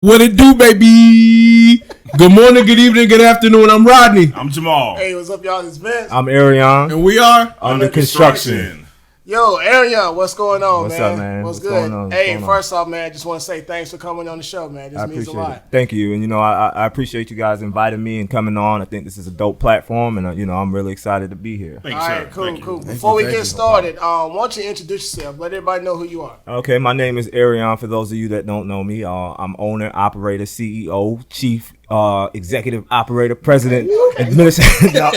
What it do, baby? Good morning, good evening, good afternoon. I'm Rodney. I'm Jamal. Hey, what's up, y'all? It's Vince. I'm Arion. And we are Under construction. Yo, Arion, what's going on, What's man? up, man? What's good? Going on? Hey, first off, man, I just want to say thanks for coming on the show, man. This means a lot. It. Thank you. And, I appreciate you guys inviting me and coming on. I think this is a dope platform, and, I'm really excited to be here. All right, cool. Before we get started, why don't you introduce yourself? Let everybody know who you are. Okay, my name is Arion. For those of you that don't know me, I'm owner, operator, CEO, chief, executive operator, president, administrator.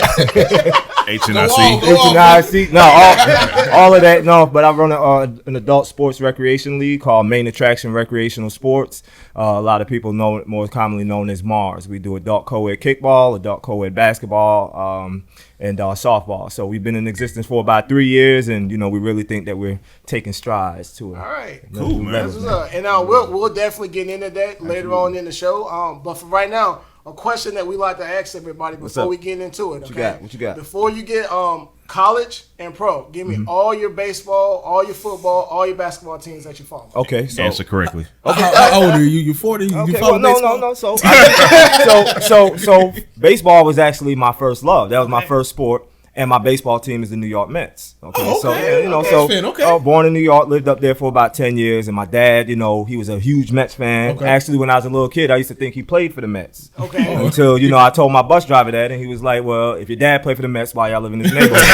HNIC. No, all of that. No, but I run an adult sports recreation league called Main Attraction Recreational Sports. A lot of people know it more commonly known as Mars. We do adult co-ed kickball, adult co-ed basketball, and softball. So we've been in existence for about 3 years, and we really think that we're taking strides to it. All right, cool, man. And we'll definitely get into that later on in the show. But for right now, a question that we like to ask everybody before we get into it. Okay? What you got? Before you get college and pro, give me all your baseball, all your football, all your basketball teams that you follow. Okay, so answer correctly. How old are you? You 40? Okay, you follow baseball? No. So baseball was actually my first love. That was my first sport. And my baseball team is the New York Mets. Born in New York, lived up there for about 10 years. And my dad, he was a huge Mets fan. Okay. Actually, when I was a little kid, I used to think he played for the Mets. Okay. Until, I told my bus driver that, and he was like, well, if your dad played for the Mets, why y'all live in this neighborhood?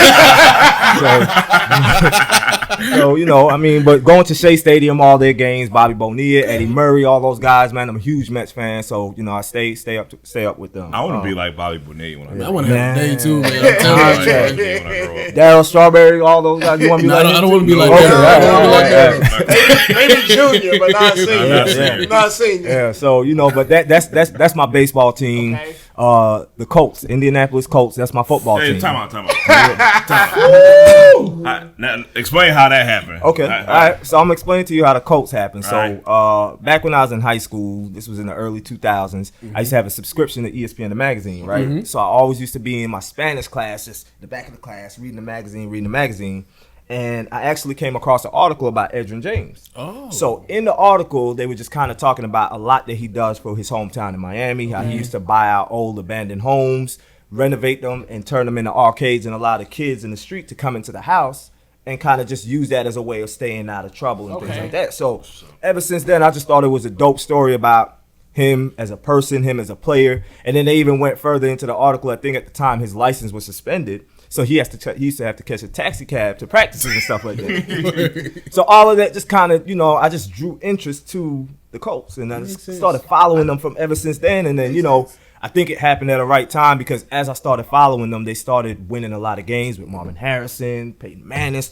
But going to Shea Stadium, all their games, Bobby Bonilla, Eddie Murray, all those guys, man, I'm a huge Mets fan. So, I stay up with them. I want to be like Bobby Bonilla when I want to have a day too, man. I'm telling you. Darryl Strawberry, all those guys. You want to be like? I don't want to be like Darryl. Maybe junior, but not senior. Not senior. Yeah. So but that's my baseball team. Okay. The Colts, Indianapolis Colts. That's my football team. Time out. Now, explain how that happened. Okay. All right. So I'm explaining to you how the Colts happened. So back when I was in high school, this was in the early 2000s. I used to have a subscription to ESPN the magazine, right? So I always used to be in my Spanish classes, the back of the class, reading the magazine. And I actually came across an article about Edgerrin James. Oh. So in the article, they were just kind of talking about a lot that he does for his hometown in Miami, how he used to buy out old abandoned homes, renovate them, and turn them into arcades, and allow the kids in the street to come into the house and kind of just use that as a way of staying out of trouble and things like that. So ever since then, I just thought it was a dope story about him as a person, him as a player. And then they even went further into the article. I think at the time his license was suspended. So he used to have to catch a taxi cab to practices and stuff like that. So all of that just kind of, I just drew interest to the Colts. And I just started following them from ever since then. And then, I think it happened at the right time because as I started following them, they started winning a lot of games with Marvin Harrison. Peyton Manning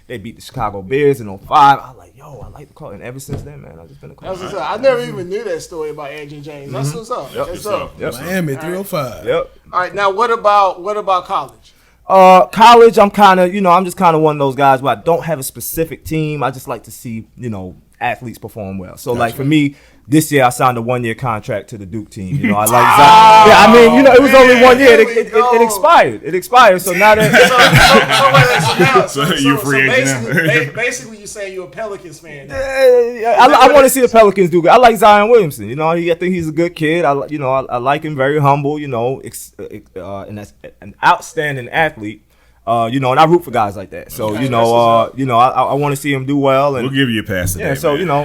they beat the Chicago Bears in 05. I was like, I like the Colts. And ever since then, man, I've just been a Colts. I never even knew that story about Edgerrin James. That's what's up. That's up. Miami 305. Yep. All right, now what about college? College, I'm kind of, I'm just kind of one of those guys where I don't have a specific team. I just like to see, athletes perform well. So, for me, this year I signed a 1-year contract to the Duke team. I like Zion. Yeah, I mean, it was only 1 year. It expired. It expired. So now that you're free agent now. Basically, you're saying you're a Pelicans fan. I want to see the Pelicans do good. I like Zion Williamson. I think he's a good kid. I like him, very humble. And that's an outstanding athlete. And I root for guys like that. So, I want to see him do well. And we'll give you a pass today,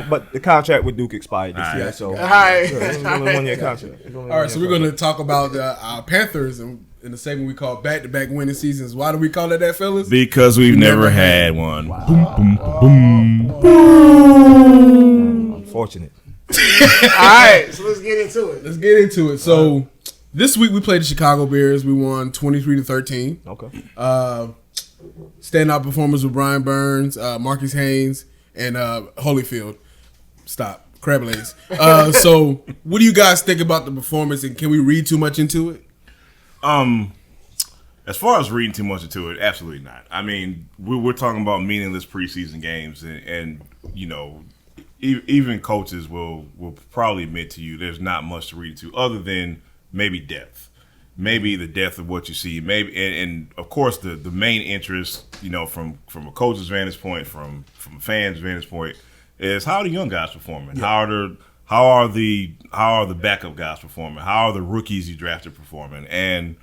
but the contract with Duke expired this year. So, all right. It's only 1 year contract. All right, so we're going to talk about our Panthers in the segment we call back-to-back winning seasons. Why do we call it that, fellas? Because we've never had one. Wow. Boom. Unfortunate. All right, so let's get into it. So this week we played the Chicago Bears. We won 23-13. Okay. Standout performers with Brian Burns, Marcus Haynes, and Holyfield. Crablaze. So what do you guys think about the performance, and can we read too much into it? As far as reading too much into it, absolutely not. I mean, we're talking about meaningless preseason games, and even coaches will probably admit to you there's not much to read into other than maybe depth. Maybe the depth of what you see, maybe, and of course the main interest, from a coach's vantage point, from a fan's vantage point, is how are the young guys performing? Yeah. How are how are the backup guys performing? How are the rookies you drafted performing? And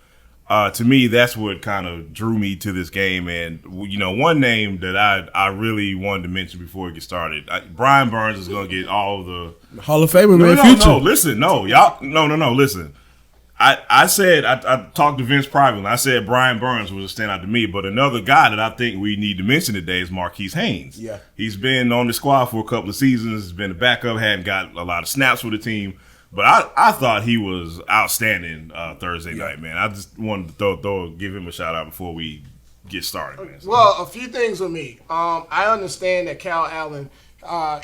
to me, that's what kind of drew me to this game. And one name that I really wanted to mention before we get started, Brian Burns is going to get all of the Hall of Famer, man. Listen. I said I talked to Vince privately, and I said Brian Burns was a standout to me. But another guy that I think we need to mention today is Marquise Haynes. Yeah, he's been on the squad for a couple of seasons. He's been a backup, hadn't got a lot of snaps for the team. But I thought he was outstanding Thursday night, man. I just wanted to give him a shout out before we get started, man. Well, a few things with me. I understand that Cal Allen,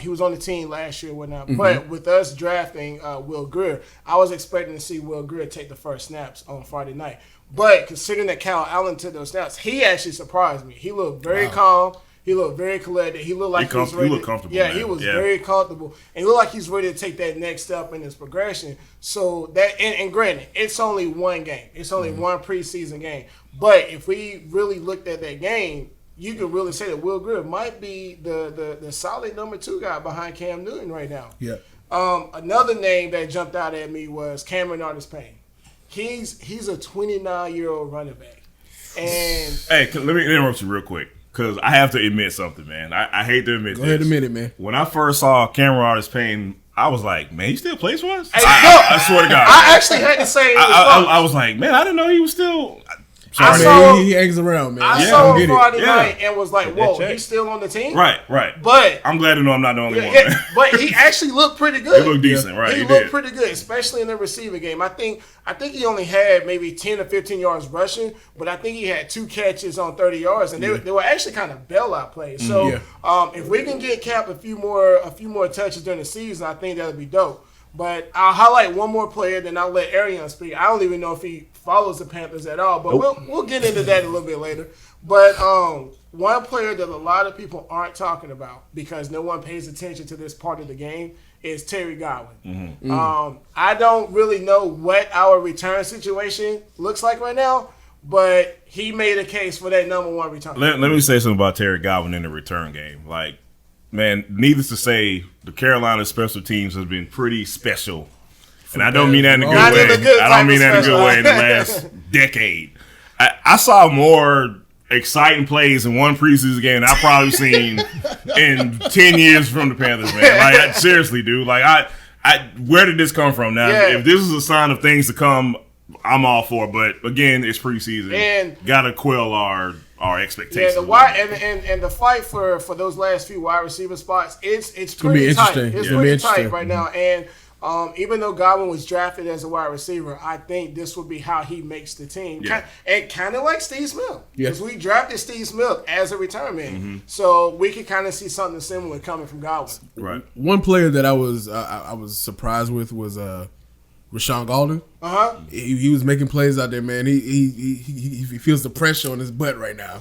he was on the team last year, whatnot. Mm-hmm. But with us drafting Will Grier, I was expecting to see Will Grier take the first snaps on Friday night. But considering that Cal Allen took those snaps, he actually surprised me. He looked very calm. He looked very collected. He looked like he was ready. He looked comfortable. Yeah, man. He was very comfortable. And he looked like he's ready to take that next step in his progression. So that, and granted, it's only one game. It's only one preseason game. But if we really looked at that game, you could really say that Will Grier might be the solid number 2 guy behind Cam Newton right now. Yeah. Another name that jumped out at me was Cameron Artis-Payne. He's a 29-year-old running back. And hey, let me interrupt you real quick. Because I have to admit something, man. I hate to admit this. Go ahead, admit it, man. When I first saw Cameron Artis-Payne, I was like, man, he still plays for us? Hey, I swear to God. I actually had to say I was like, man, I didn't know he was still... Sorry, man, he hangs around, man. I saw him Friday night and was like, whoa, he's still on the team? Right. But I'm glad to know I'm not the only one. But he actually looked pretty good. He looked decent, right? He looked pretty good, especially in the receiving game. I think he only had maybe 10 or 15 yards rushing, but I think he had 2 catches on 30 yards, and they were actually kind of bailout plays. So if we can get Cap a few more touches during the season, I think that would be dope. But I'll highlight one more player, then I'll let Arian speak. I don't even know if he follows the Panthers at all, but we'll get into that a little bit later. But one player that a lot of people aren't talking about because no one pays attention to this part of the game is Terry Godwin. I don't really know what our return situation looks like right now, but he made a case for that number 1 return. Let me say something about Terry Godwin in the return game. Like, man, needless to say, the Carolina special teams has been pretty special. And I don't mean that in a good way. I don't mean that in a good way in the last decade. I saw more exciting plays in one preseason game than I've probably seen in 10 years from the Panthers, man. Like, seriously, dude. Like, where did this come from? Now, if this is a sign of things to come, I'm all for it. But, again, it's preseason. And got to quell our expectations. Yeah, and the fight for those last few wide receiver spots, it's pretty tight. It's pretty tight right now. And even though Godwin was drafted as a wide receiver, I think this will be how he makes the team. Yeah. And kind of like Steve Smith. Because we drafted Steve Smith as a return man. So we can kind of see something similar coming from Godwin. Right. One player that I was surprised with was Rashawn Golden. He was making plays out there, man. He feels the pressure on his butt right now.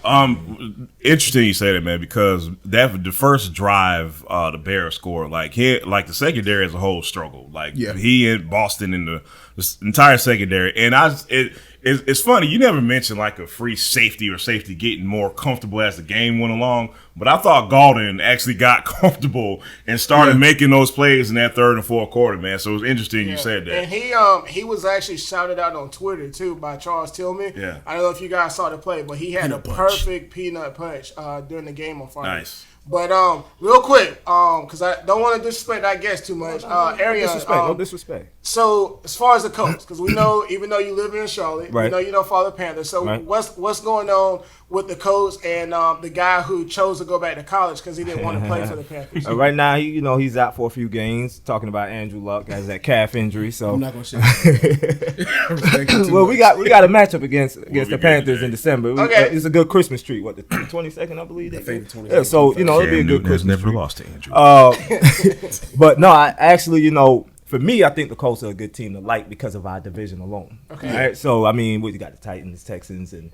Interesting you say that, man, because the first drive the Bears scored, like the secondary as a whole struggled. Like he and Boston in the entire secondary, and it's funny, you never mentioned like a free safety or safety getting more comfortable as the game went along, but I thought Golden actually got comfortable and started making those plays in that third and fourth quarter, man. So it was interesting you said that. And he was actually shouted out on Twitter too by Charles Tillman. Yeah. I don't know if you guys saw the play, but he had perfect peanut punch during the game on Friday. Nice. But real quick, because I don't want to disrespect our guest too much. No disrespect. So as far as the Colts, because we know even though you live in Charlotte, we know you don't follow the Panthers. So what's going on with the Colts and the guy who chose to go back to college because he didn't want to play for the Panthers? Right now, he's out for a few games. Talking about Andrew Luck has that calf injury. So I'm not gonna say. Well, we got a matchup against the Panthers in December. It's a good Christmas treat. What, the 22nd, I believe. I think the 22nd. Yeah, so it'll be a good Christmas never treat. Lost to Andrew. But no, I actually, for me, I think the Colts are a good team to like because of our division alone. Okay. Right? So, I mean, we got the Titans, Texans, and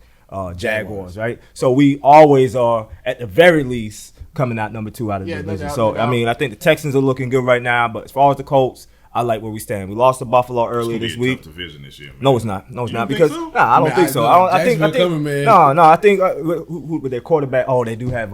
Jaguars, right? So we always are, at the very least, coming out number 2 out of the division. So, I mean, I think the Texans are looking good right now. But as far as the Colts, I like where we stand. We lost to Buffalo earlier this week. Tough division this year, man. No, it's not. No, it's not. Because so? I don't think so. I think coming, man. No, I think who with their quarterback. Oh, they do have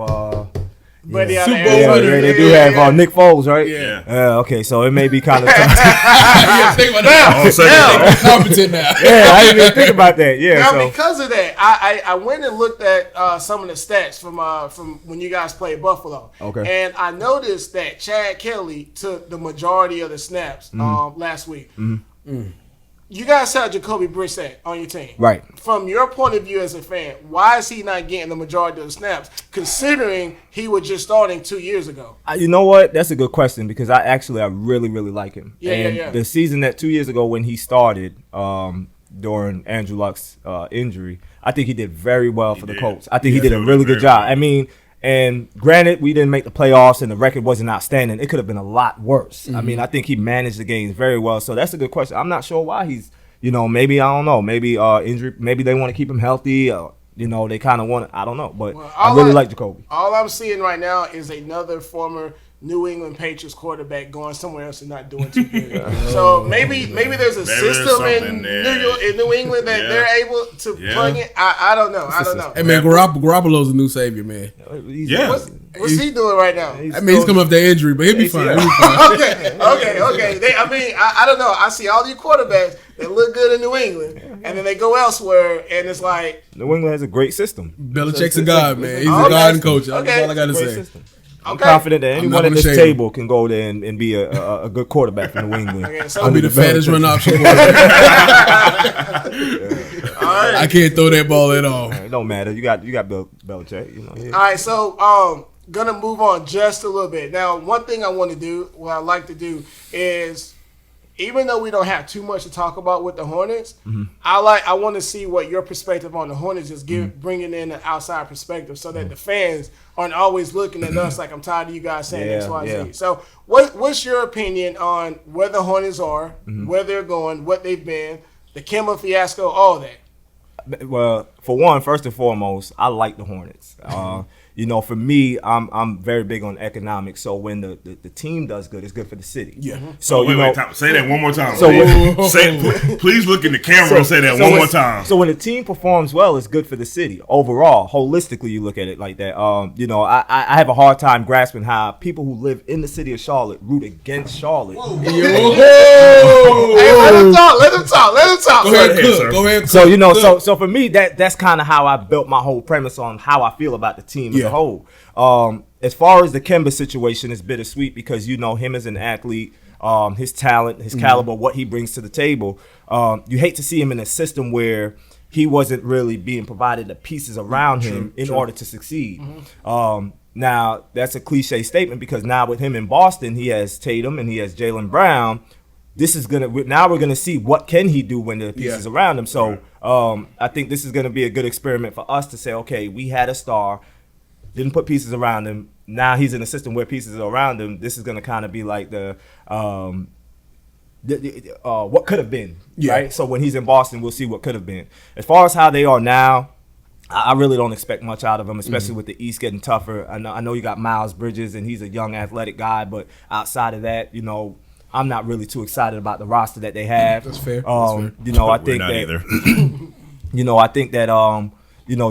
But Super Bowl Yeah, winner. they do have Nick Foles, right? Yeah. Okay, so it may be kind of tough. Yeah, think about that. They're competent now. Yeah, I didn't even think about that. Yeah, Now, so because of that, I went and looked at some of the stats from when you guys played Buffalo. Okay. And I noticed that Chad Kelly took the majority of the snaps last week. You guys had Jacoby Brissett on your team. right. From your point of view as a fan, why is he not getting the majority of the snaps, considering he was just starting 2 years ago? You know what? That's a good question because I really, really like him. Yeah. The season that 2 years ago when he started during Andrew Luck's injury, I think he did very well for the Colts. I think he did a really good job. I mean, and granted, we didn't make the playoffs and the record wasn't outstanding. It could have been a lot worse. I mean, I think he managed the games very well. So that's a good question. I'm not sure why he's, maybe, I don't know, maybe injury, maybe they want to keep him healthy. They kind of want to, I don't know. But I really like Jacoby. All I'm seeing right now is another former New England Patriots quarterback going somewhere else and not doing too good. So maybe there's a system in New England that they're able to plug in. I don't know. Hey man, Garoppolo's a new savior, man. What's he doing right now? He's coming off that injury, but he'll be fine. Okay. I don't know. I see all these quarterbacks that look good in New England, and then they go elsewhere, and it's like New England has a great system. Belichick's a god, man. He's a god and coach. That's all I got to say. System. I'm confident that anyone at this table can go there and be a good quarterback for New England. So I'll be the fattest run option quarterback. I can't throw that ball at all. It don't matter. You got Belichick. All right, so gonna move on just a little bit. Now, one thing I want to do, what I like to do, is even though we don't have too much to talk about with the Hornets, I want to see what your perspective on the Hornets is, bringing in an outside perspective, so that the fans aren't always looking at us like I'm tired of you guys saying X, Y, Z. So, what's your opinion on where the Hornets are, where they're going, what they've been, the Kemba fiasco, all that? Well, for one, first and foremost, I like the Hornets. For me, I'm very big on economics. So when the team does good, it's good for the city. Yeah. So wait, say that one more time. So please look in the camera and say that one more time. So when the team performs well, it's good for the city overall. Holistically, you look at it like that. I have a hard time grasping how people who live in the city of Charlotte root against Charlotte. Hey, let him talk. Go ahead. So for me, that's kind of how I built my whole premise on how I feel about the team as a whole. As far as the Kemba situation, it's bittersweet because him as an athlete, his talent, his caliber, what he brings to the table. You hate to see him in a system where he wasn't really being provided the pieces around him in order to succeed. Now, that's a cliche statement because now with him in Boston, he has Tatum and he has Jaylen Brown. Now we're gonna see what can he do when the pieces around him. So I think this is gonna be a good experiment for us to say, okay, we had a star, didn't put pieces around him. Now he's in a system where pieces are around him. This is gonna kind of be like the what could have been, right? So when he's in Boston, we'll see what could have been. As far as how they are now, I really don't expect much out of them, especially with the East getting tougher. I know you got Miles Bridges, and he's a young athletic guy, but outside of that, I'm not really too excited about the roster that they have. That's fair. I think that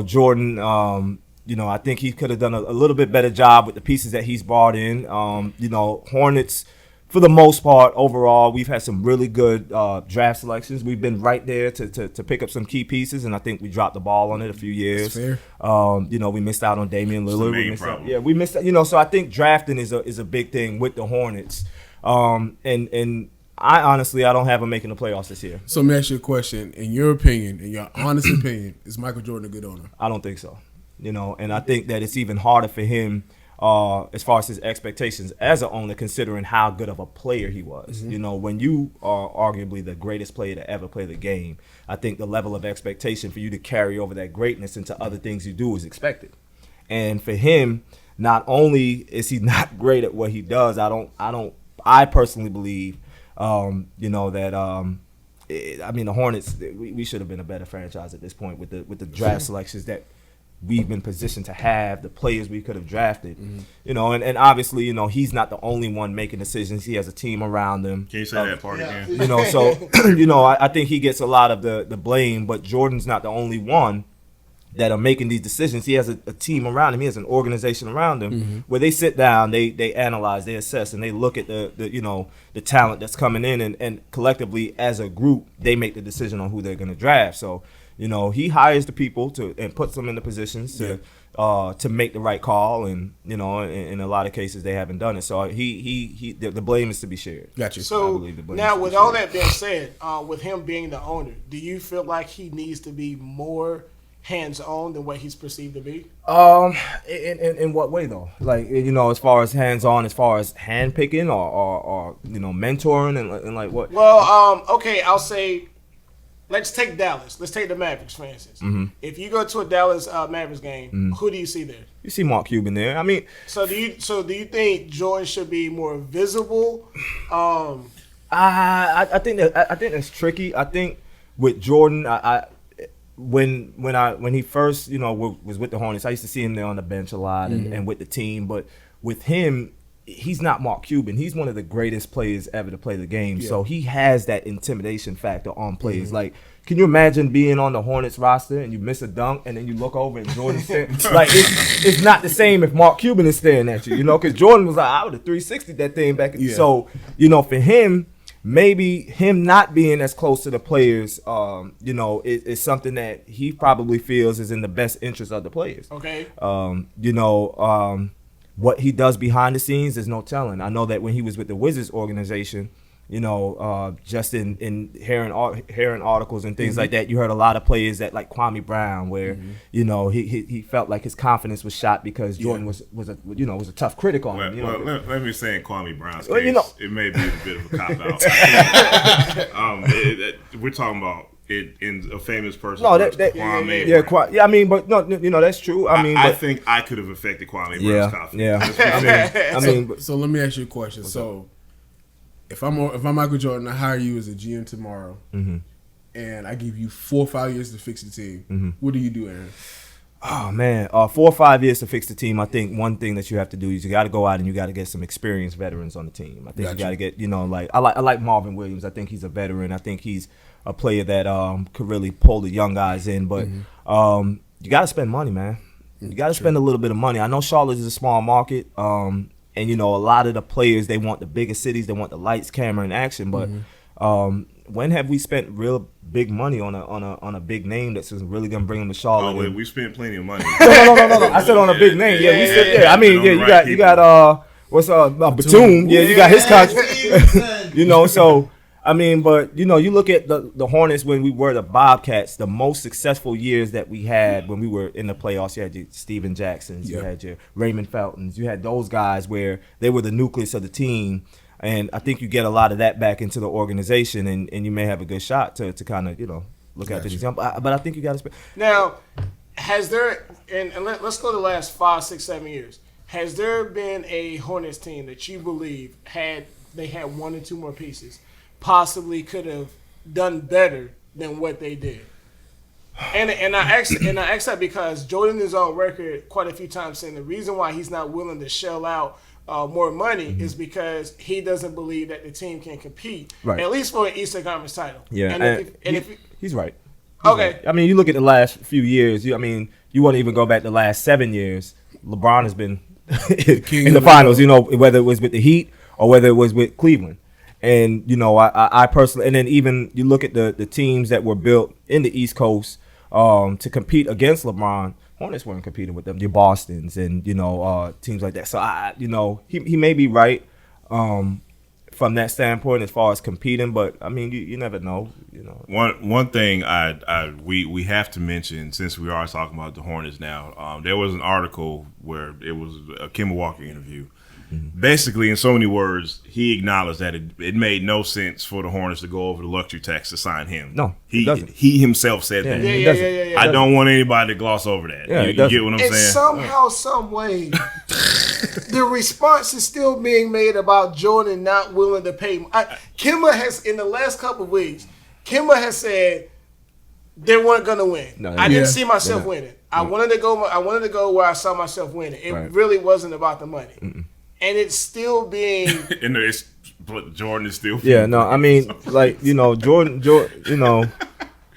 Jordan, I think he could have done a little bit better job with the pieces that he's brought in. Hornets, for the most part, overall, we've had some really good draft selections. We've been right there to pick up some key pieces, and I think we dropped the ball on it a few years. That's fair. We missed out on Damian Lillard. We missed out. So I think drafting is a big thing with the Hornets. And I honestly, I don't have them making the playoffs this year. So let me ask you a question. In your opinion, in your honest opinion, is Michael Jordan a good owner? I don't think so. And I think that it's even harder for him as far as his expectations as an owner, considering how good of a player he was. When you are arguably the greatest player to ever play the game, I think the level of expectation for you to carry over that greatness into other things you do is expected. And for him, not only is he not great at what he does, I personally believe, the Hornets, we should have been a better franchise at this point with the draft selections that we've been positioned to have, the players we could have drafted, and obviously, he's not the only one making decisions. He has a team around him. Can you say that part again? So, I think he gets a lot of the blame, but Jordan's not the only one. that are making these decisions. He has a team around him. He has an organization around him where they sit down, they analyze, they assess, and they look at the talent that's coming in, and collectively as a group, they make the decision on who they're going to draft. So, he hires the people and puts them in the positions to make the right call, and in a lot of cases they haven't done it. So the blame is to be shared. Gotcha. So now, with all that being said, with him being the owner, do you feel like he needs to be more hands-on than what he's perceived to be? In what way though? Like, as far as hands-on, as far as hand-picking or mentoring and like what? Well, okay, I'll say, let's take Dallas. Let's take the Mavericks, for instance. If you go to a Dallas Mavericks game, who do you see there? You see Mark Cuban there. I mean, so do you think Jordan should be more visible? I think that's tricky. I think with Jordan, when he first was with the Hornets, I used to see him there on the bench a lot and with the team. But with him, he's not Mark Cuban. He's one of the greatest players ever to play the game. Yeah. So he has that intimidation factor on plays. Like, can you imagine being on the Hornets roster and you miss a dunk and then you look over and Jordan's staring? Like, it's not the same if Mark Cuban is staring at you, because Jordan was like, I would have 360 that thing back. Yeah. So, for him, maybe him not being as close to the players, is something that he probably feels is in the best interest of the players. Okay. What he does behind the scenes, there's no telling. I know that when he was with the Wizards organization, just in hearing articles and things like that, you heard a lot of players that like Kwame Brown, where he felt like his confidence was shot because Jordan was a tough critic on him. Well, let me say in Kwame Brown's case, it may be a bit of a cop out. We're talking about it in a famous person. No, Kwame. Yeah, I mean, but no, that's true. I think I could have affected Kwame Brown's confidence. Yeah. So let me ask you a question. If I'm Michael Jordan, I hire you as a GM tomorrow, and I give you 4 or 5 years to fix the team, what do you do, Aaron? Oh man, 4 or 5 years to fix the team. I think one thing that you have to do is you got to go out and you got to get some experienced veterans on the team. I think you got to get, I like Marvin Williams. I think he's a veteran. I think he's a player that could really pull the young guys in. But you got to spend money, man. You got to spend a little bit of money. I know Charlotte is a small market, and a lot of the players, they want the biggest cities, they want the lights, camera, and action. But when have we spent real big money on a big name that's really gonna bring them to Charlotte? Oh, we spent plenty of money. No. I said on a big name. Yeah, we said there. I mean, you got what's Batum? Yeah, you got his contract. So. I mean, but, you look at the Hornets when we were the Bobcats, the most successful years that we had when we were in the playoffs. You had your Steven Jacksons, you had your Raymond Feltons, you had those guys where they were the nucleus of the team. And I think you get a lot of that back into the organization, and you may have a good shot to kind of, look at the example. But I think you got to spend. Now, has there, and let's go to the last 5, 6, 7 years, has there been a Hornets team that you believe had 1 or 2 more pieces, possibly could have done better than what they did? And I ask that because Jordan is on record quite a few times saying the reason why he's not willing to shell out more money is because he doesn't believe that the team can compete, at least for an Eastern Conference title. Yeah, he's right. Okay. Right. I mean, you look at the last few years. You want to even go back the last 7 years. LeBron has been in the finals. Whether it was with the Heat or whether it was with Cleveland. And, I personally, and then even you look at the teams that were built in the East Coast to compete against LeBron, Hornets weren't competing with them, the Bostons and, teams like that. So, he may be right from that standpoint as far as competing, but, I mean, you never know. One thing we have to mention, since we are talking about the Hornets now, there was an article where it was a Kemba Walker interview. Basically, in so many words, he acknowledged that it made no sense for the Hornets to go over the luxury tax to sign him. No, he himself said that. Yeah, I don't want anybody to gloss over that. Yeah, you get what I'm saying? Somehow, some way, the response is still being made about Jordan not willing to pay. Kemba has, in the last couple of weeks, has said they weren't going to win. I didn't see myself winning. I wanted to go where I saw myself winning. It really wasn't about the money. And it's still being. But Jordan is still. Yeah, no, I mean, like, Jordan,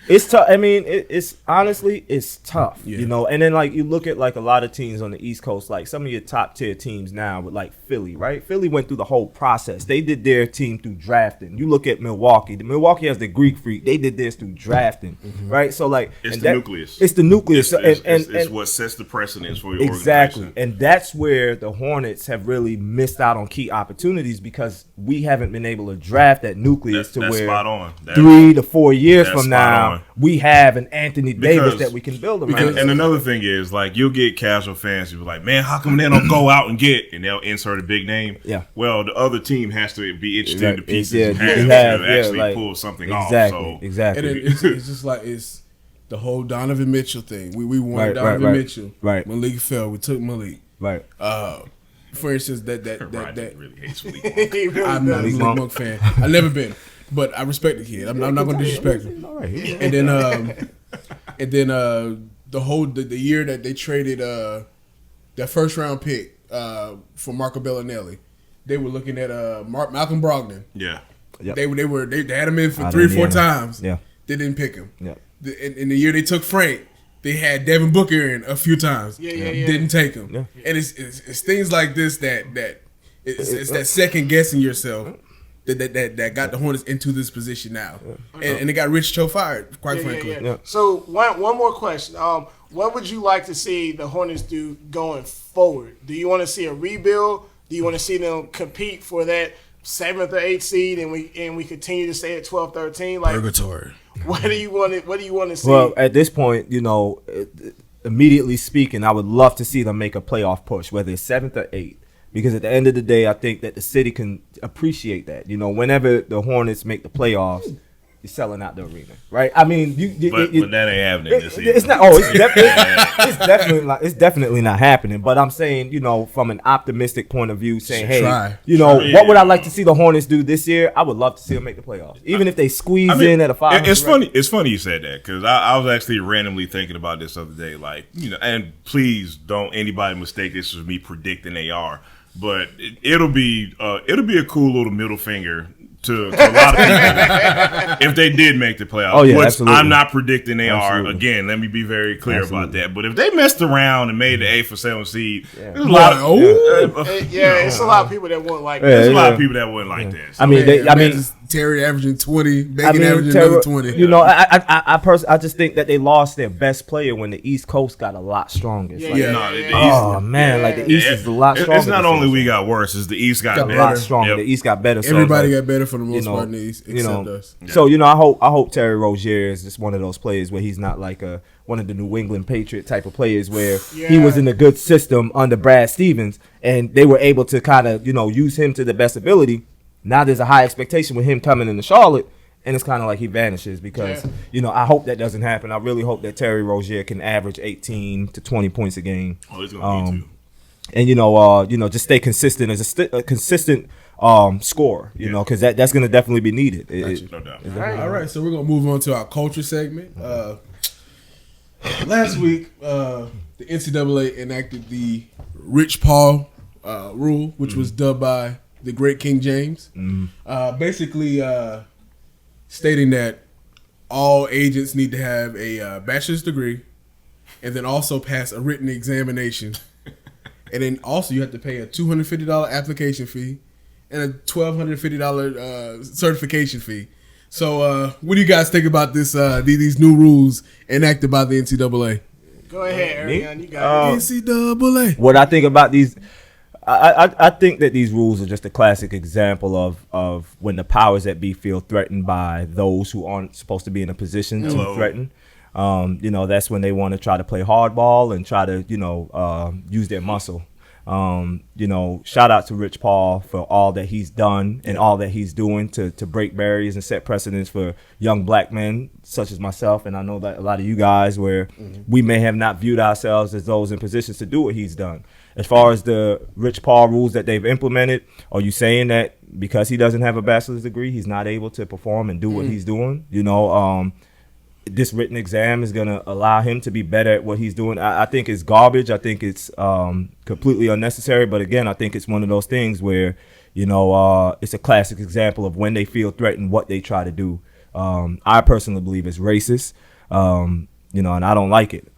It's tough. I mean, it's honestly, it's tough, Yeah. you know. And then like you look at like a lot of teams on the East Coast, like some of your top tier teams now, with like Philly, right? Philly went through the whole process. They did their team through drafting. You look at Milwaukee. Milwaukee has the Greek Freak. They did theirs through drafting, right? So like, It's the nucleus. It's the nucleus. It's what sets the precedence for your exactly, organization. and that's where the Hornets have really missed out on key opportunities because we haven't been able to draft that nucleus That's where spot on. 3 to 4 years That's from spot now on. we have an Anthony Davis Because- that we can build around. And another thing is, like, you'll get casual fans who be like, man, how come they don't go out and get, and they'll insert a big name. Yeah. Well, the other team has to be interested in the pieces Yeah, and they have have, to yeah, actually like, pull something exactly, off. So, exactly. And it's just like it's the whole Donovan Mitchell thing. We wanted Right, Donovan Mitchell. right. Malik fell. We took Malik. Right. For instance, that Roger really hates Malik. He really I'm not a does. Malik Monk fan. I've never been, but I respect the kid. I'm not going to disrespect him. All right. And then the year that they traded that first round pick for Marco Bellinelli, they were looking at Malcolm Brogdon. Yeah. Yep. They had him in for Out 3 or of 4 Indiana. times. Yeah. They didn't pick him. Yeah. In the year they took Frank, they had Devin Booker in a few times. Yeah. Didn't take him. Yeah. And it's things like this that it's that second guessing yourself that got the Hornets into this position now. And they got Rich Cho fired, quite frankly. Yeah. So one more question. What would you like to see the Hornets do going forward? Do you want to see a rebuild? Do you want to see them compete for that 7th or 8th seed and we continue to stay at 12, 13? Like, Purgatory. what do you want to see? Well, at this point, you know, immediately speaking, I would love to see them make a playoff push, whether it's 7th or 8th. Because at the end of the day, I think that the city can appreciate that. You know, whenever the Hornets make the playoffs, you're selling out the arena, right? I mean, But that ain't happening this season. it's not. Oh, it's definitely not happening. But I'm saying, you know, from an optimistic point of view, saying, hey, Try. you know, Try. what would I like to see the Hornets do this year? I would love to see them make the playoffs, even if they squeeze in at a 500. It's funny. It's funny you said that because I was actually randomly thinking about this the other day. Like, you know, and please don't anybody mistake this as me predicting they are. But it'll be a cool little middle finger to a lot of people if they did make the playoffs. Oh, yeah, which absolutely. I'm not predicting they Absolutely. are. Again, let me be very clear Absolutely. about that. But if they messed around and made the 8th or 7th seed, there's a Like, lot. It's a lot of people that wouldn't like that. There's a lot Yeah. of people that wouldn't like that. So, I mean, Terry averaging 20, Bacon averaging another 20. You know, I just think that they lost their best player when the East Coast got a lot stronger. It's like, Yeah. no, the oh man, like the East is a lot stronger. It's not this only season. we got worse; it's the East got Got better. a lot stronger. Yep. The East got better. So Everybody it's like, got better for the most you know, part in the East, you except know. us. So you know, I hope Terry Rozier is just one of those players where he's not like one of the New England Patriot type of players where he was in a good system under Brad Stevens and they were able to kind of, you know, use him to the best ability. Now there's a high expectation with him coming into Charlotte. And it's kind of like he vanishes because, you know, I hope that doesn't happen. I really hope that Terry Rozier can average 18 to 20 points a game. Oh, he's gonna need to. And, you know, just stay consistent as a consistent scorer, you know, because that's going to definitely be needed. No doubt. All right, so we're going to move on to our culture segment. Last week, the NCAA enacted the Rich Paul rule, which was dubbed by the great King James. Basically stating that all agents need to have a bachelor's degree and then also pass a written examination. And then also you have to pay a $250 application fee and a $1,250 certification fee. So what do you guys think about this? These new rules enacted by the NCAA? Go ahead, Ariane. You got it. NCAA. What I think about these, I think that these rules are just a classic example of when the powers that be feel threatened by those who aren't supposed to be in a position to threaten. You know, that's when they want to try to play hardball and try to, you know, use their muscle. You know, shout out to Rich Paul for all that he's done and all that he's doing to break barriers and set precedents for young black men such as myself. And I know that a lot of you guys where we may have not viewed ourselves as those in positions to do what he's done. As far as the Rich Paul rules that they've implemented, are you saying that because he doesn't have a bachelor's degree, he's not able to perform and do what he's doing? You know, this written exam is going to allow him to be better at what he's doing. I think it's garbage. I think it's completely unnecessary. But again, I think it's one of those things where, you know, it's a classic example of when they feel threatened, what they try to do. I personally believe it's racist, and I don't like it.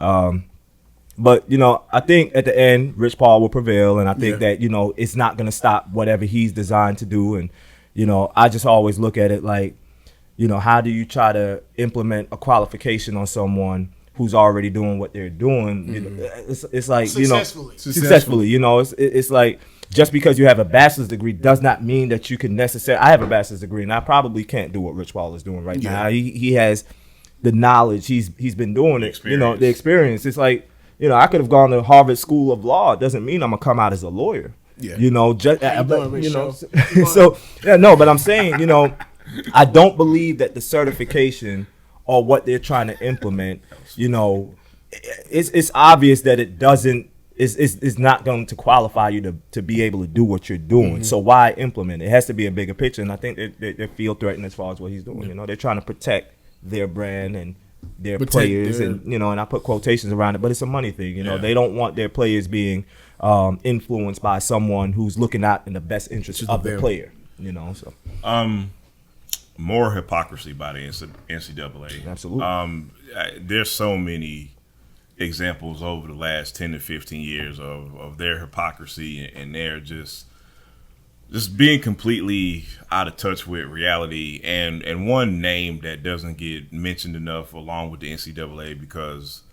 But, I think at the end, Rich Paul will prevail, and I think that, it's not going to stop whatever he's designed to do. And, I just always look at it like, how do you try to implement a qualification on someone who's already doing what they're doing? It's like, successfully. It's like, just because you have a bachelor's degree does not mean that you can necessarily. I have a bachelor's degree, and I probably can't do what Rich Paul is doing right now. He has the knowledge. He's been doing it. The experience. It's like, I could have gone to Harvard School of Law. It doesn't mean I'm gonna come out as a lawyer. Yeah. But I'm saying, I don't believe that the certification or what they're trying to implement, it's obvious that it doesn't. It's not going to qualify you to be able to do what you're doing. So why implement it? It has to be a bigger picture, and I think they feel threatened as far as what he's doing. They're trying to protect their brand and their players, and and I put quotations around it, but it's a money thing. They don't want their players being influenced by someone who's looking out in the best interest of the player. So more hypocrisy by the NCAA. Absolutely. There's so many examples over the last 10 to 15 years of their hypocrisy, and they're just being completely out of touch with reality. And one name that doesn't get mentioned enough along with the NCAA, because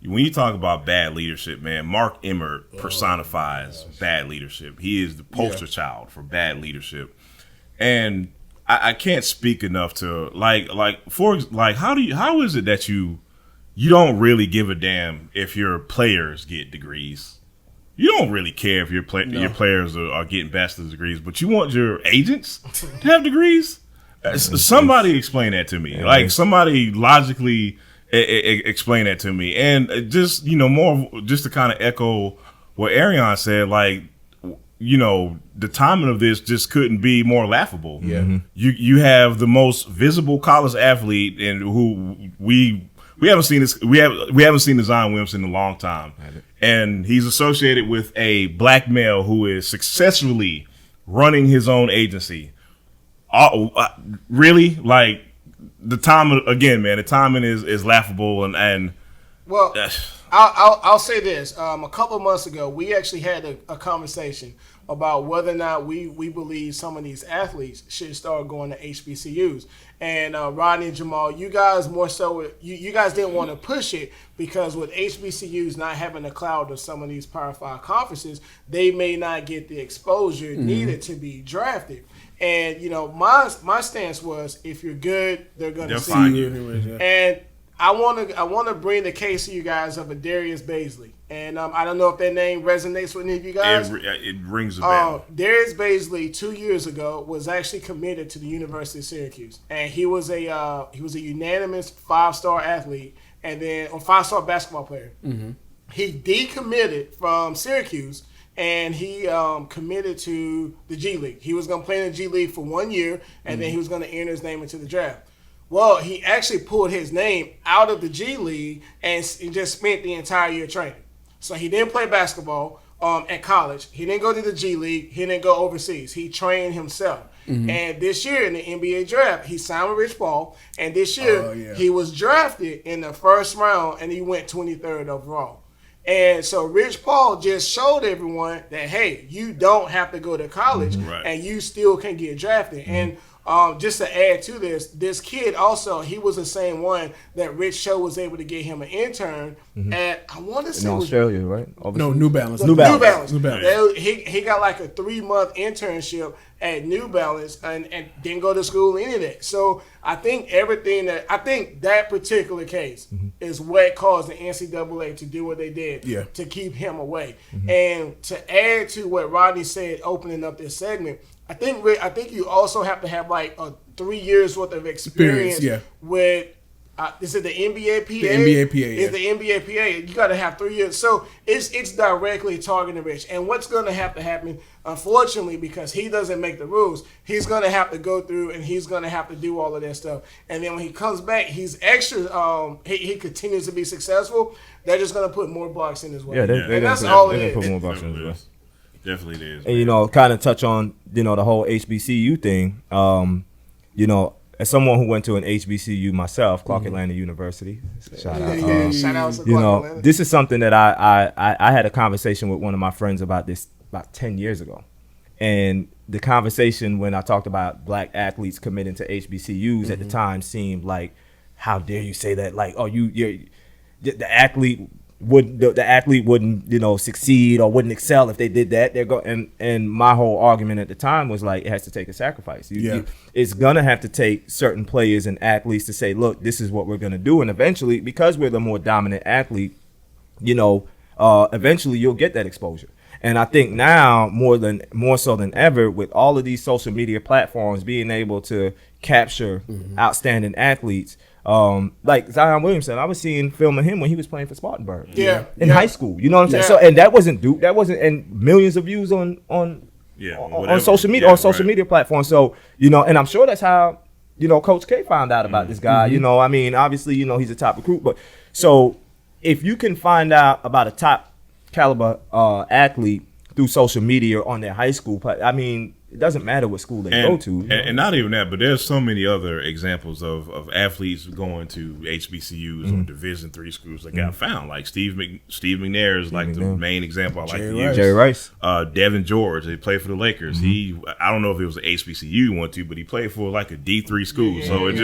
when you talk about bad leadership, man, Mark Emmert personifies bad leadership. He is the poster child for bad leadership. And I can't speak enough to how is it that you don't really give a damn if your players get degrees? You don't really care if your players are getting bachelor's degrees, but you want your agents to have degrees? Somebody explain that to me. Like, somebody logically explain that to me. And just, more just to kind of echo what Arion said, like, the timing of this just couldn't be more laughable. Yeah. Mm-hmm. You have the most visible college athlete, and who we haven't seen this. We haven't seen Zion Williamson in a long time, and he's associated with a black male who is successfully running his own agency. Really, like, the timing again, man. The timing is laughable, and well, I'll say this. A couple of months ago, we actually had a conversation about whether or not we believe some of these athletes should start going to HBCUs. And Rodney and Jamal, you guys more so, you guys didn't want to push it because with HBCUs not having a cloud of some of these Power 5 conferences, they may not get the exposure needed to be drafted. And, my stance was, if you're good, they're going to see you. And I want to bring the case to you guys of a Darius Baisley. And I don't know if that name resonates with any of you guys. It rings a bell. Darius Baisley 2 years ago was actually committed to the University of Syracuse, and he was a unanimous 5-star athlete, and then a 5-star basketball player. Mm-hmm. He decommitted from Syracuse, and he committed to the G League. He was going to play in the G League for 1 year, and then he was going to enter his name into the draft. Well, he actually pulled his name out of the G League and just spent the entire year training. So he didn't play basketball at college. He didn't go to the G League. He didn't go overseas. He trained himself. Mm-hmm. And this year in the NBA draft, he signed with Rich Paul. And this year he was drafted in the first round, and he went 23rd overall. And so Rich Paul just showed everyone that, hey, you don't have to go to college, and you still can get drafted. Mm-hmm. And just to add to this kid also, he was the same one that Rich Show was able to get him an intern at, I want to say, in Australia, right? No, New Balance. New Balance. He got like a 3-month internship at New Balance and didn't go to school, any of that. So I think that particular case is what caused the NCAA to do what they did to keep him away. Mm-hmm. And to add to what Rodney said, opening up this segment, I think you also have to have like a 3 years worth of experience with. Is it the NBA PA? The NBA PA. Is the NBA PA? You got to have 3 years. So it's directly targeting Rich. And what's going to have to happen, unfortunately, because he doesn't make the rules, he's going to have to go through and he's going to have to do all of that stuff. And then when he comes back, he's extra. He continues to be successful. They're just going to put more blocks in his way. Yeah, that's all it is. Put more blocks in his way. Definitely is. And kind of touch on the whole HBCU thing. as someone who went to an HBCU myself, Clark Atlanta University, shout out. Shout out to You Clark know, Atlanta. this is something that I had a conversation with one of my friends about this about 10 years ago. And the conversation when I talked about black athletes committing to HBCUs at the time seemed like, how dare you say that? Like, oh, the athlete wouldn't, you know, succeed or wouldn't excel if they did that. And my whole argument at the time was like, it has to take a sacrifice. It's gonna have to take certain players and athletes to say, look, this is what we're gonna do, and eventually, because we're the more dominant athlete, you know, eventually you'll get that exposure. And I think now more so than ever, with all of these social media platforms being able to capture outstanding athletes. Like Zion Williamson, I was seeing film of him when he was playing for Spartanburg. In high school. You know what I'm saying? So, and that wasn't Duke. That wasn't, and millions of views on social media, media platforms. So, you know, and I'm sure that's how, you know, Coach K found out about this guy. You know, I mean, obviously, you know, he's a top recruit, but so if you can find out about a top caliber athlete through social media on their high school, I mean, it doesn't matter what school they go to. And not even that, but there's so many other examples of athletes going to HBCUs or Division III schools that got found. Like Steve McNair is like the main example I like to use. Jerry Rice. Devin George, he played for the Lakers. I don't know if it was an HBCU he went to, but he played for like a D3 school. So it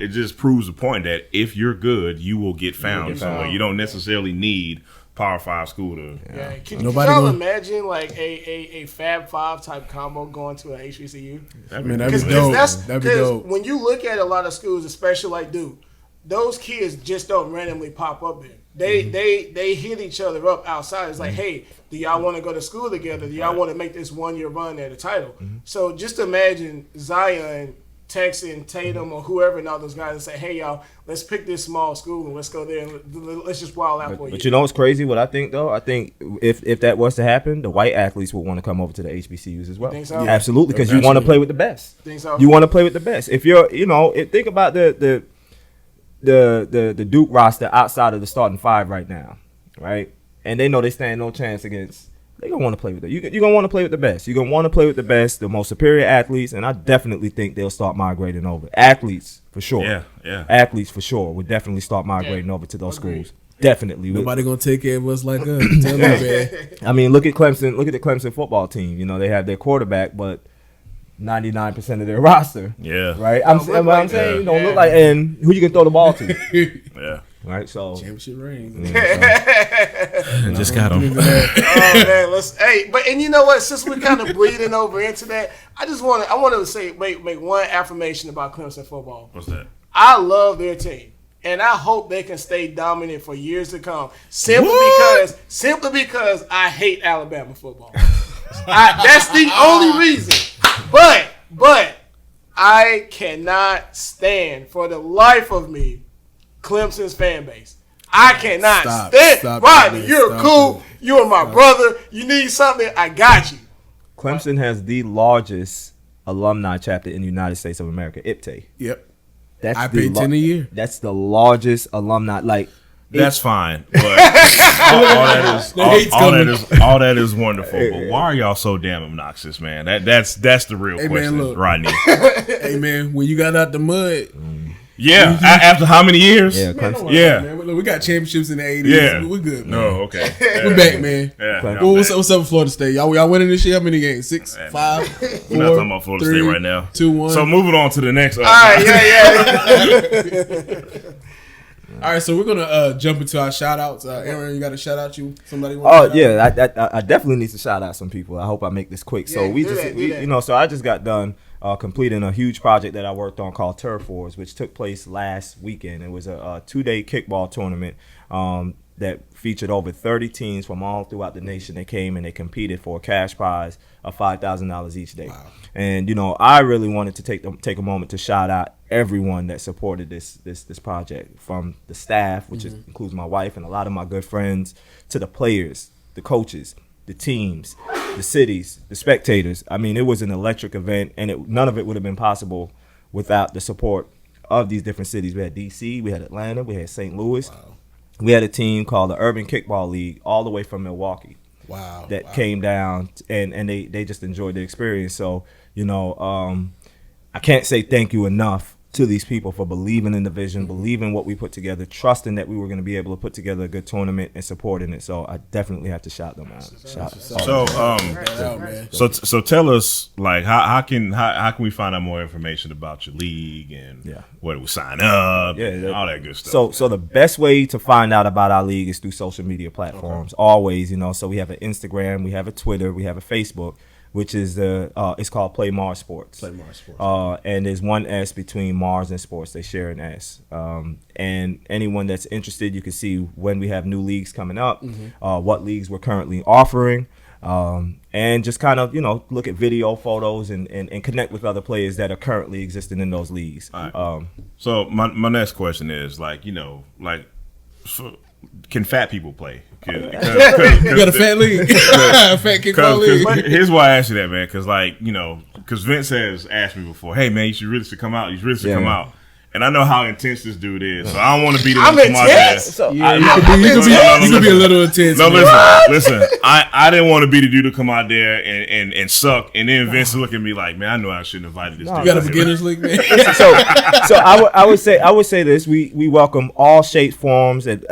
just proves the point that if you're good, you will get found somewhere. You don't necessarily need Power 5 school to. Can y'all imagine like a Fab Five type combo going to an HBCU? That'd be dope. That'd be dope. When you look at a lot of schools, especially like Duke, those kids just don't randomly pop up there. They hit each other up outside. It's like, hey, do y'all want to go to school together? Do y'all want to make this 1 year run at a title? So just imagine Zion texting Tatum or whoever and all those guys and say, hey, y'all, let's pick this small school and let's go there and let's just wild out for you. But you know what's crazy? What I think, though? I think if that was to happen, the white athletes would want to come over to the HBCUs as well. You think so? Absolutely, because you want to play with the best. Think so? You want to play with the best. If you're, you know, think about the Duke roster outside of the starting five right now, right? And they know they stand no chance against. They're going to want to play with it. You're going to want to play with the best. You're going to want to play with the best, the most superior athletes, and I definitely think they'll start migrating over. Athletes, for sure. Yeah. Athletes, for sure, would definitely start migrating over to those schools. Definitely. Nobody going to take care of us like us. Tell me, man. I mean, look at Clemson. Look at the Clemson football team. You know, they have their quarterback, but 99% of their roster. Yeah. Right? I'm saying, you don't look like, and who you can throw the ball to. Yeah. Right, so championship rings. Just got them. Oh man, and you know what? Since we're kind of bleeding over into that, I want to say make one affirmation about Clemson football. What's that? I love their team, and I hope they can stay dominant for years to come. Simply because I hate Alabama football. That's the only reason. But I cannot stand for the life of me Clemson's fan base. I cannot stand. Rodney, you're cool. You're my brother. You need something, I got you. Clemson has the largest alumni chapter in the United States of America, IPTAY. Yep. I pay 10 a year. That's the largest alumni. Like, that's fine, but all that is wonderful. But why are y'all so damn obnoxious, man? That's the real question, man, Rodney. Hey man, when you got out the mud. Yeah, after how many years? Yeah, Man. We got championships in the 80s. Yeah. We're good, man. No, okay. We're back, man. Yeah, what's up with Florida State? Y'all winning this year? How many games? 6, 5, 4, We're not talking about Florida 3, State right now. 2, 1. So moving on to the next. All right, All right, so we're gonna jump into our shout outs. Aaron, you got a shout out? Somebody? I definitely need to shout out some people. I hope I make this quick. So so I just got done completing a huge project that I worked on called Turf Wars, which took place last weekend. It was a 2-day kickball tournament that featured over 30 teams from all throughout the nation. They came and they competed for a cash prize of $5,000 each day. Wow. And I really wanted to take a moment to shout out everyone that supported this project, from the staff, which includes my wife and a lot of my good friends, to the players, the coaches, the teams, the cities, the spectators. I mean, it was an electric event, and none of it would have been possible without the support of these different cities. We had D.C., we had Atlanta, we had St. Louis. Wow. We had a team called the Urban Kickball League all the way from Milwaukee. That came down, and they just enjoyed the experience. So, I can't say thank you enough to these people for believing in the vision, believing what we put together, trusting that we were going to be able to put together a good tournament and supporting it. So I definitely have to shout them out. So tell us, like, how can we find out more information about your league and where do we sign up and all that good stuff? So the best way to find out about our league is through social media platforms. Always, so we have an Instagram, we have a Twitter, we have a Facebook, which is it's called Play Mars Sports. Play Mars Sports. And there's one S between Mars and Sports. They share an S. And anyone that's interested, you can see when we have new leagues coming up, what leagues we're currently offering, and just kind of, look at video, photos, and connect with other players that are currently existing in those leagues. All right. So my next question is, can fat people play? You got a fat league, a fat kickball league. Here's why I asked you that, man. Because Vince has asked me before, hey man, you really should come out. You really should come out. And I know how intense this dude is, so I don't want to be the I'm intense. You could be a little intense. No, listen. I didn't want to be the dude to come out there and suck, and then Vince look at me like, man, I know I shouldn't have invited this dude. You got a beginners league, man. So I would say this: we welcome all shapes, forms, at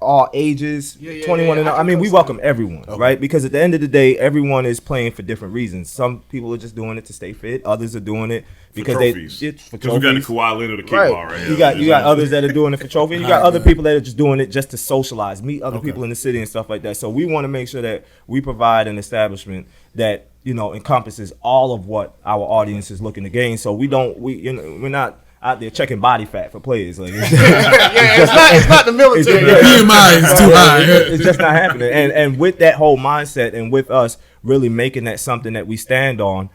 all ages, 21 and up. I mean, we welcome everyone, right? Because at the end of the day, everyone is playing for different reasons. Some people are just doing it to stay fit. Others are doing it because because we got the Kawhi Leonard of the kickball right here. You got others that are doing it for trophy. And you got other people that are just doing it just to socialize, meet other people in the city and stuff like that. So we want to make sure that we provide an establishment that encompasses all of what our audience is looking to gain. So we're not out there checking body fat for players. Like, it's not the military. BMI is too high. It's just not happening. And with that whole mindset, and with us really making that something that we stand on,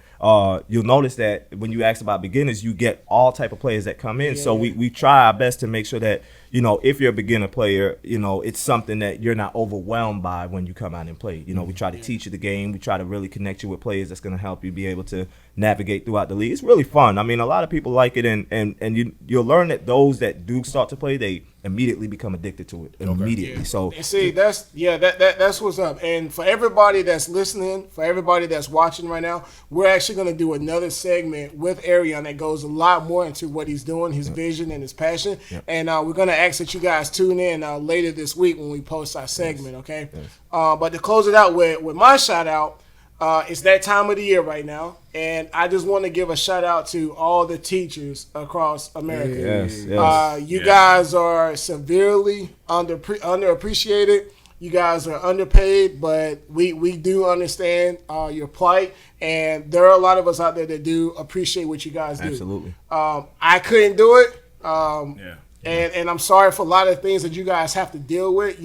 you'll notice that when you ask about beginners, you get all type of players that come in. So we try our best to make sure that, if you're a beginner player, it's something that you're not overwhelmed by when you come out and play. We try to teach you the game. We try to really connect you with players that's going to help you be able to navigate throughout the league. It's really fun. I mean, a lot of people like it, and you'll learn that those that do start to play, they immediately become addicted to it immediately. Yeah. So and see, that's what's up. And for everybody that's listening, for everybody that's watching right now, we're actually going to do another segment with Arion that goes a lot more into what he's doing, his vision and his passion. And we're going to ask that you guys tune in later this week when we post our segment. Okay. But to close it out with my shout out. It's that time of the year right now, and I just want to give a shout out to all the teachers across America. Yes. You guys are severely underappreciated. You guys are underpaid, but we do understand your plight, and there are a lot of us out there that do appreciate what you guys do. Absolutely. I couldn't do it. And I'm sorry for a lot of things that you guys have to deal with,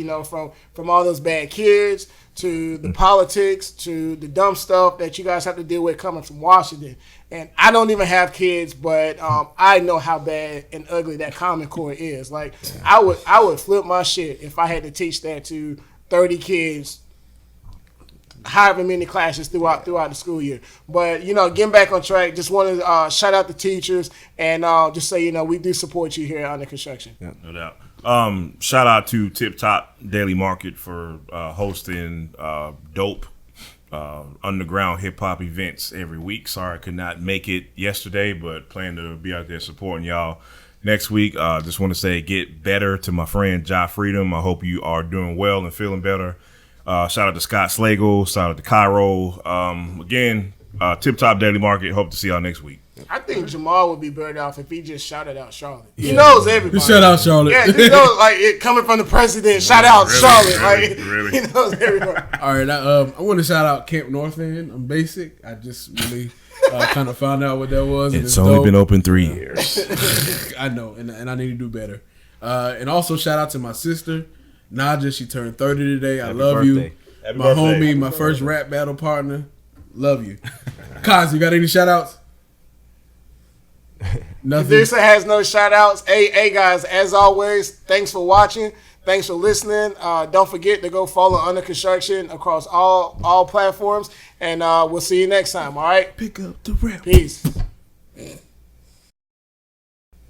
from all those bad kids to the politics to the dumb stuff that you guys have to deal with coming from Washington. And I don't even have kids, but I know how bad and ugly that Common Core is. Like, I would flip my shit if I had to teach that to 30 kids, however many classes throughout the school year. But, getting back on track, just want to shout out the teachers and just say, we do support you here at Under Construction. Yeah, no doubt. Shout out to Tip Top Daily Market for hosting dope underground hip hop events every week. Sorry I could not make it yesterday, but plan to be out there supporting y'all next week. Just want to say get better to my friend Ja Freedom. I hope you are doing well and feeling better. Shout out to Scott Slagle. Shout out to Cairo. Again, Tip Top Daily Market. Hope to see y'all next week. I think Jamal would be better off if he just shouted out Charlotte. He knows everybody. Shout out Charlotte. Yeah, he knows, it coming from the president. Shout out Charlotte. Really. He knows everybody. All right, I want to shout out Camp North End. I'm basic. I just really kind of found out what that was. It's only been open 3 years. I know, and I need to do better. And also shout out to my sister, Naja. She turned 30 today. I love you. Happy my birthday. Homie, my first rap battle partner. Love you. Kaz, you got any shout outs? Nothing. Producer has no shout outs. Hey guys, as always, thanks for watching. Thanks for listening. Don't forget to go follow Under Construction across all platforms. And we'll see you next time, all right? Pick up the rap. Peace.